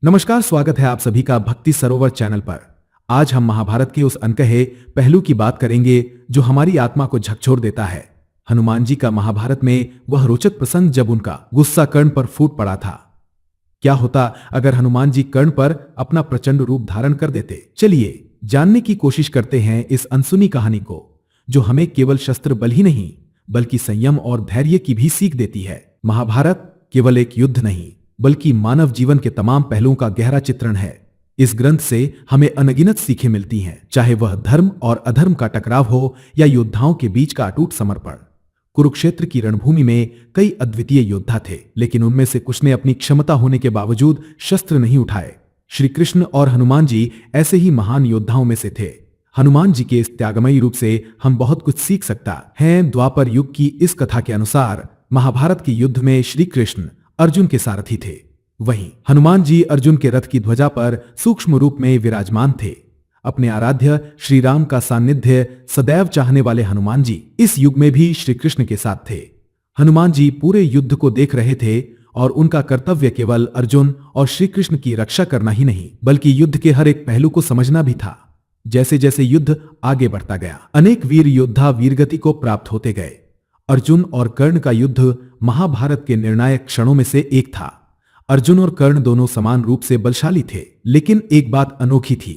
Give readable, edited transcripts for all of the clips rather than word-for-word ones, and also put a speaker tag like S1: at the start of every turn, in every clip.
S1: नमस्कार, स्वागत है आप सभी का भक्ति सरोवर चैनल पर। आज हम महाभारत के उस अनकहे पहलू की बात करेंगे जो हमारी आत्मा को झकझोर देता है। हनुमान जी का महाभारत में वह रोचक प्रसंग जब उनका गुस्सा कर्ण पर फूट पड़ा था। क्या होता अगर हनुमान जी कर्ण पर अपना प्रचंड रूप धारण कर देते? चलिए जानने की कोशिश करते हैं इस अनसुनी कहानी को, जो हमें केवल शस्त्र बल ही नहीं बल्कि संयम और धैर्य की भी सीख देती है। महाभारत केवल एक युद्ध नहीं बल्कि मानव जीवन के तमाम पहलुओं का गहरा चित्रण है। इस ग्रंथ से हमें अनगिनत सीखें मिलती हैं, चाहे वह धर्म और अधर्म का टकराव हो या योद्धाओं के बीच का अटूट समर्पण। कुरुक्षेत्र की रणभूमि में कई अद्वितीय योद्धा थे, लेकिन उनमें से कुछ ने अपनी क्षमता होने के बावजूद शस्त्र नहीं उठाए। श्री कृष्ण और हनुमान जी ऐसे ही महान योद्धाओं में से थे। हनुमान जी के इस त्यागमयी रूप से हम बहुत कुछ सीख सकता है। द्वापर युग की इस कथा के अनुसार महाभारत के युद्ध में श्री कृष्ण अर्जुन के सारथी थे, वहीं हनुमान जी अर्जुन के रथ की ध्वजा पर सूक्ष्म रूप में विराजमान थे। अपने आराध्य श्री राम का सानिध्य सदैव चाहने वाले हनुमान जी इस युग में भी श्री कृष्ण के साथ थे। हनुमान जी पूरे युद्ध को देख रहे थे और उनका कर्तव्य केवल अर्जुन और श्री कृष्ण की रक्षा करना ही नहीं बल्कि युद्ध के हर एक पहलू को समझना भी था। जैसे जैसे युद्ध आगे बढ़ता गया, अनेक वीर योद्धा वीरगति को प्राप्त होते गए। अर्जुन और कर्ण का युद्ध महाभारत के निर्णायक क्षणों में से एक था। अर्जुन और कर्ण दोनों समान रूप से बलशाली थे, लेकिन एक बात अनोखी थी।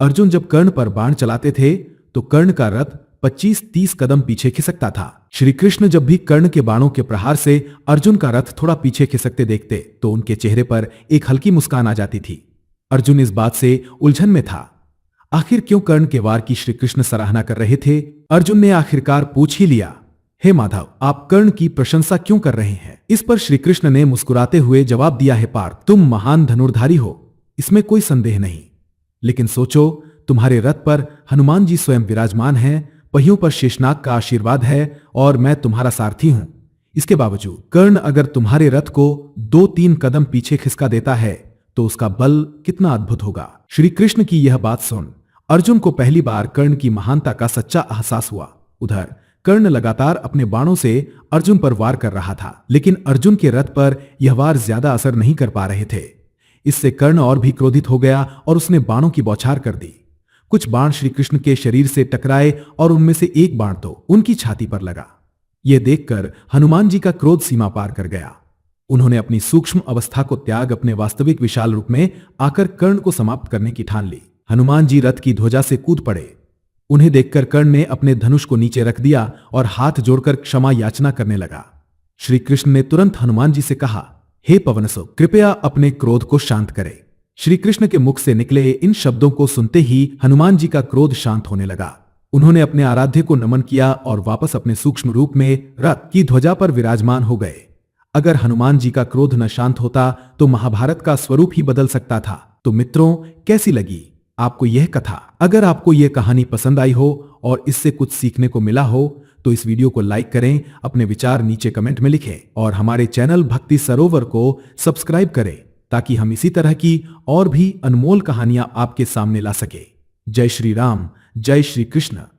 S1: अर्जुन जब कर्ण पर बाण चलाते थे तो कर्ण का रथ 25-30 कदम पीछे खिसकता था। श्री कृष्ण जब भी कर्ण के बाणों के प्रहार से अर्जुन का रथ थोड़ा पीछे खिसकते देखते तो उनके चेहरे पर एक हल्की मुस्कान आ जाती थी। अर्जुन इस बात से उलझन में था। आखिर क्यों कर्ण के वार की श्री कृष्ण सराहना कर रहे थे? अर्जुन ने आखिरकार पूछ ही लिया, हे माधव, आप कर्ण की प्रशंसा क्यों कर रहे हैं? इस पर श्री कृष्ण ने मुस्कुराते हुए जवाब दिया, है पार्थ, तुम महान धनुर्धारी हो, इसमें कोई संदेह नहीं, लेकिन सोचो, तुम्हारे रथ पर हनुमान जी स्वयं विराजमान हैं, पहियों पर शेषनाग का आशीर्वाद है और मैं तुम्हारा सारथी हूं। इसके बावजूद कर्ण अगर तुम्हारे रथ को 2-3 कदम पीछे खिसका देता है तो उसका बल कितना अद्भुत होगा। श्री कृष्ण की यह बात सुन अर्जुन को पहली बार कर्ण की महानता का सच्चा एहसास हुआ। उधर कर्ण लगातार अपने बाणों से अर्जुन पर वार कर रहा था, लेकिन अर्जुन के रथ पर यह वार ज्यादा असर नहीं कर पा रहे थे। इससे कर्ण और भी क्रोधित हो गया और उसने बाणों की बौछार कर दी। कुछ बाण श्री कृष्ण के शरीर से टकराए और उनमें से एक बाण तो उनकी छाती पर लगा। यह देखकर हनुमान जी का क्रोध सीमा पार कर गया। उन्होंने अपनी सूक्ष्म अवस्था को त्याग अपने वास्तविक विशाल रूप में आकर कर्ण को समाप्त करने की ठान ली। हनुमान जी रथ की ध्वजा से कूद पड़े। उन्हें देखकर कर्ण ने अपने धनुष को नीचे रख दिया और हाथ जोड़कर क्षमा याचना करने लगा। श्री कृष्ण ने तुरंत हनुमान जी से कहा, हे पवनसुत, कृपया अपने क्रोध को शांत करें। श्री कृष्ण के मुख से निकले इन शब्दों को सुनते ही हनुमान जी का क्रोध शांत होने लगा। उन्होंने अपने आराध्य को नमन किया और वापस अपने सूक्ष्म रूप में रथ की ध्वजा पर विराजमान हो गए। अगर हनुमान जी का क्रोध न शांत होता तो महाभारत का स्वरूप ही बदल सकता था। तो मित्रों, कैसी लगी आपको यह कथा? अगर आपको यह कहानी पसंद आई हो और इससे कुछ सीखने को मिला हो तो इस वीडियो को लाइक करें, अपने विचार नीचे कमेंट में लिखें और हमारे चैनल भक्ति सरोवर को सब्सक्राइब करें ताकि हम इसी तरह की और भी अनमोल कहानियां आपके सामने ला सके। जय श्री राम, जय श्री कृष्ण।